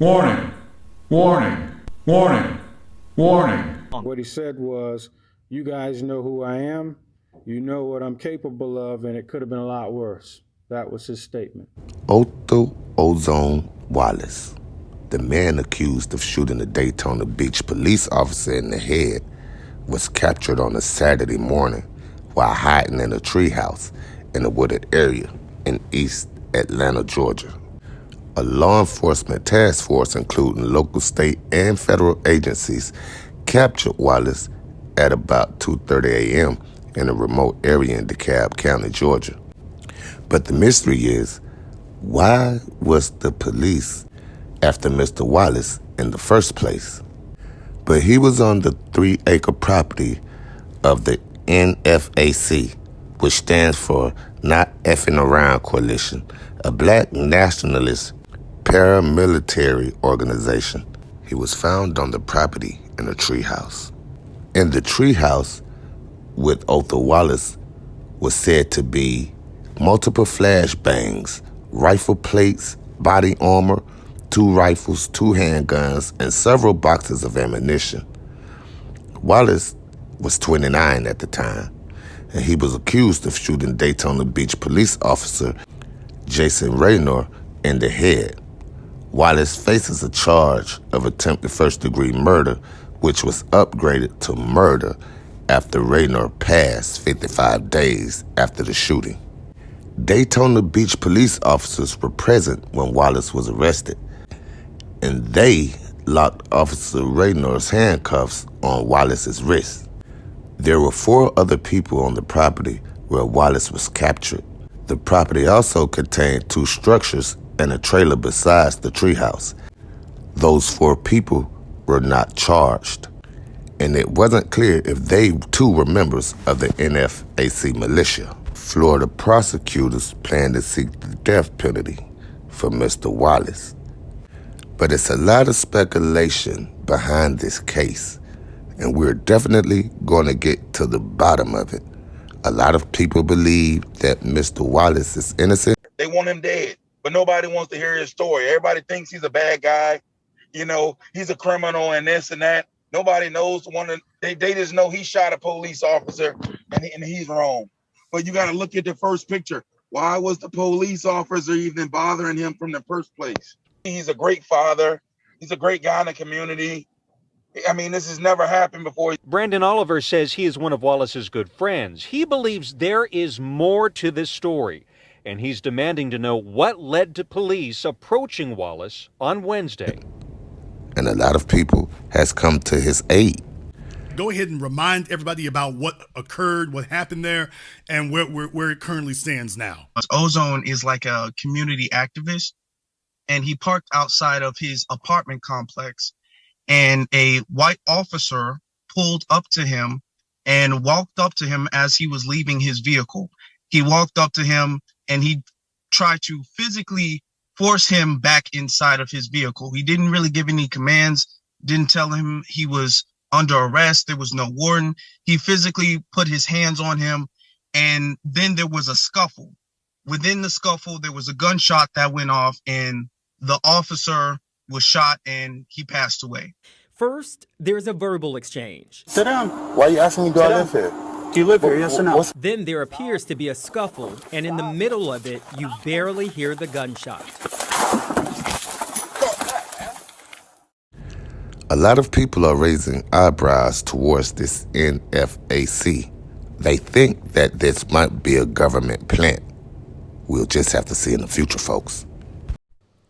Warning, warning, warning, warning. What he said was, you guys know who I am, you know what I'm capable of, and it could have been a lot worse. That was his statement. Orthal Wallace, the man accused of shooting a Daytona Beach police officer in the head, was captured on a Saturday morning while hiding in a treehouse in a wooded area in East Atlanta, Georgia. A law enforcement task force, including local, state, and federal agencies, captured Wallace at about 2:30 a.m. in a remote area in DeKalb County, Georgia. But the mystery is, why was the police after Mr. Wallace in the first place? But he was on the 3-acre property of the NFAC, which stands for Not Effing Around Coalition, a black nationalist paramilitary organization. He was found on the property in a treehouse. In the treehouse with Orthal Wallace was said to be multiple flashbangs, rifle plates, body armor, 2 rifles, 2 handguns, and several boxes of ammunition. Wallace was 29 at the time, and he was accused of shooting Daytona Beach police officer Jason Raynor in the head. Wallace faces a charge of attempted first-degree murder, which was upgraded to murder after Raynor passed 55 days after the shooting. Daytona Beach police officers were present when Wallace was arrested, and they locked Officer Raynor's handcuffs on Wallace's wrist. There were 4 other people on the property where Wallace was captured. The property also contained 2 structures and a trailer besides the treehouse. Those 4 people were not charged, and it wasn't clear if they too were members of the NFAC militia. Florida prosecutors plan to seek the death penalty for Mr. Wallace. But it's a lot of speculation behind this case, and we're definitely going to get to the bottom of it. A lot of people believe that Mr. Wallace is innocent. They want him dead, but nobody wants to hear his story. Everybody thinks he's a bad guy. You know, he's a criminal and this and that. Nobody knows. They just know he shot a police officer and he's wrong. But you got to look at the first picture. Why was the police officer even bothering him from the first place? He's a great father. He's a great guy in the community. I mean, this has never happened before. Brandon Oliver says he is one of Wallace's good friends. He believes there is more to this story, and he's demanding to know what led to police approaching Wallace on Wednesday. And a lot of people has come to his aid. Go ahead and remind everybody about what occurred, what happened there, and where it currently stands now. Ozone is like a community activist, and he parked outside of his apartment complex, and a white officer pulled up to him and walked up to him as he was leaving his vehicle. He walked up to him and he tried to physically force him back inside of his vehicle. He didn't really give any commands, didn't tell him he was under arrest. There was no warrant. He physically put his hands on him, and then there was a scuffle. Within the scuffle, there was a gunshot that went off, and the officer was shot and he passed away. First, there's a verbal exchange. Sit down. Why are you asking me, do I live here? Do you live here, yes or no? Then there appears to be a scuffle, and in the middle of it, you barely hear the gunshot. A lot of people are raising eyebrows towards this NFAC. They think that this might be a government plant. We'll just have to see in the future, folks.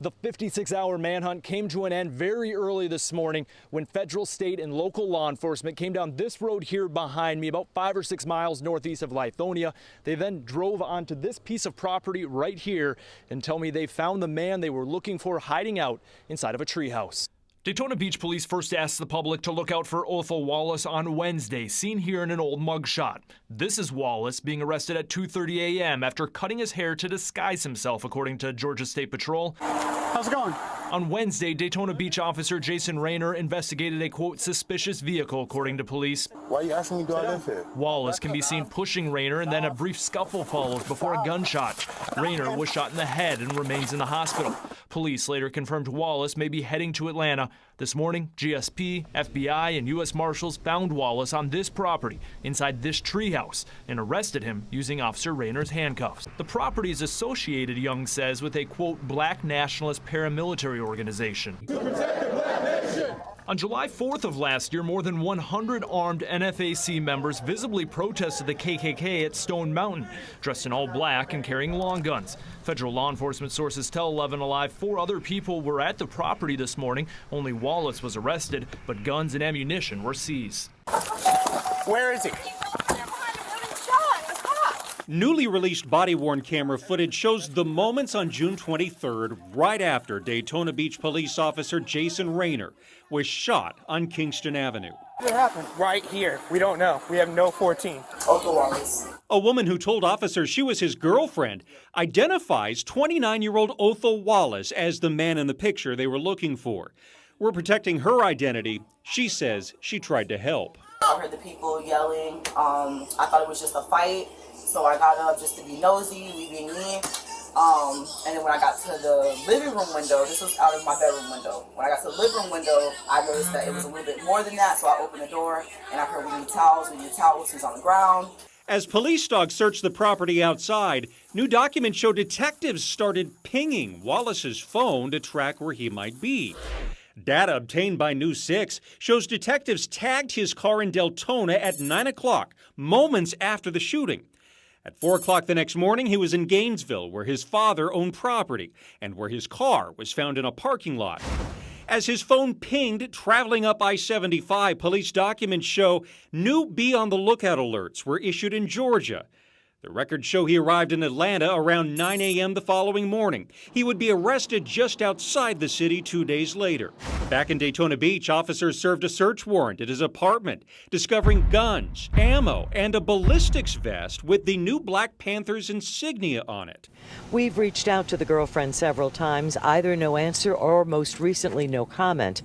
The 56-hour manhunt came to an end very early this morning when federal, state, and local law enforcement came down this road here behind me, about 5 or 6 miles northeast of Lithonia. They then drove onto this piece of property right here and tell me they found the man they were looking for hiding out inside of a treehouse. Daytona Beach police first asked the public to look out for Orthal Wallace on Wednesday, seen here in an old mugshot. This is Wallace being arrested at 2:30 a.m. after cutting his hair to disguise himself, according to Georgia State Patrol. How's it going? On Wednesday, Daytona Beach officer Jason Rayner investigated a, quote, suspicious vehicle, according to police. Why are you asking me, do I live here? Wallace can be seen pushing Rayner, and then a brief scuffle follows before a gunshot. Rayner was shot in the head and remains in the hospital. Police later confirmed Wallace may be heading to Atlanta. This morning, GSP, FBI, and U.S. Marshals found Wallace on this property inside this treehouse and arrested him using Officer Rayner's handcuffs. The property is associated, Young says, with a, quote, black nationalist paramilitary organization. To protect the black nation. On July 4th of last year, more than 100 armed NFAC members visibly protested the KKK at Stone Mountain, dressed in all black and carrying long guns. Federal law enforcement sources tell 11 Alive 4 other people were at the property this morning. Only Wallace was arrested, but guns and ammunition were seized. Where is he? Newly released body-worn camera footage shows the moments on June 23rd, right after Daytona Beach police officer Jason Rayner was shot on Kingston Avenue. What happened? Right here. We don't know. We have no 14. Wallace. A woman who told officers she was his girlfriend identifies 29-year-old Othel Wallace as the man in the picture they were looking for. We're protecting her identity. She says she tried to help. I heard the people yelling. I thought it was just a fight. So I got up just to be nosy, we being me. And then when I got to the living room window, this was out of my bedroom window. When I got to the living room window, I noticed that it was a little bit more than that. So I opened the door and I heard, we need towels, he's on the ground. As police dogs searched the property outside, new documents show detectives started pinging Wallace's phone to track where he might be. Data obtained by News 6 shows detectives tagged his car in Daytona at 9 o'clock, moments after the shooting. At 4 o'clock the next morning, he was in Gainesville, where his father owned property and where his car was found in a parking lot. As his phone pinged traveling up I-75, police documents show new be-on-the-lookout alerts were issued in Georgia. The records show he arrived in Atlanta around 9 a.m. the following morning. He would be arrested just outside the city 2 days later. Back in Daytona Beach, officers served a search warrant at his apartment, discovering guns, ammo, and a ballistics vest with the new Black Panthers insignia on it. We've reached out to the girlfriend several times, either no answer or most recently no comment.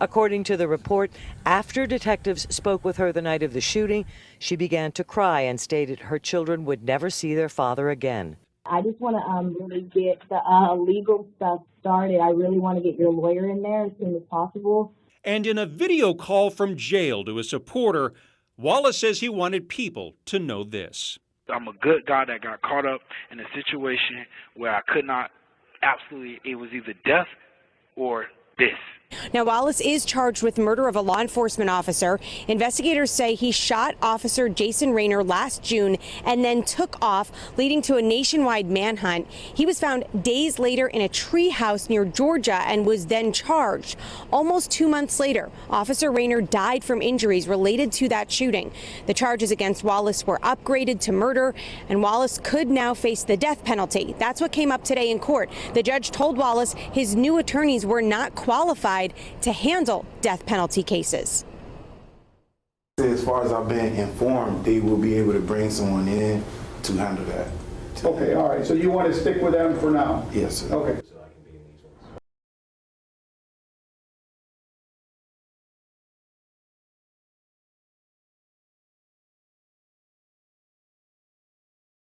According to the report, after detectives spoke with her the night of the shooting, she began to cry and stated her children would never see their father again. I just want to really get the legal stuff started. I really want to get your lawyer in there as soon as possible. And in a video call from jail to a supporter, Wallace says he wanted people to know this. I'm a good guy that got caught up in a situation where I could not, absolutely, it was either death or this. Now, Wallace is charged with murder of a law enforcement officer. Investigators say he shot Officer Jason Rayner last June and then took off, leading to a nationwide manhunt. He was found days later in a treehouse near Georgia and was then charged. Almost 2 months later, Officer Rayner died from injuries related to that shooting. The charges against Wallace were upgraded to murder, and Wallace could now face the death penalty. That's what came up today in court. The judge told Wallace his new attorneys were not qualified to handle death penalty cases. As far as I've been informed, they will be able to bring someone in to handle that. Okay, all right. So you want to stick with them for now? Yes, sir. Okay.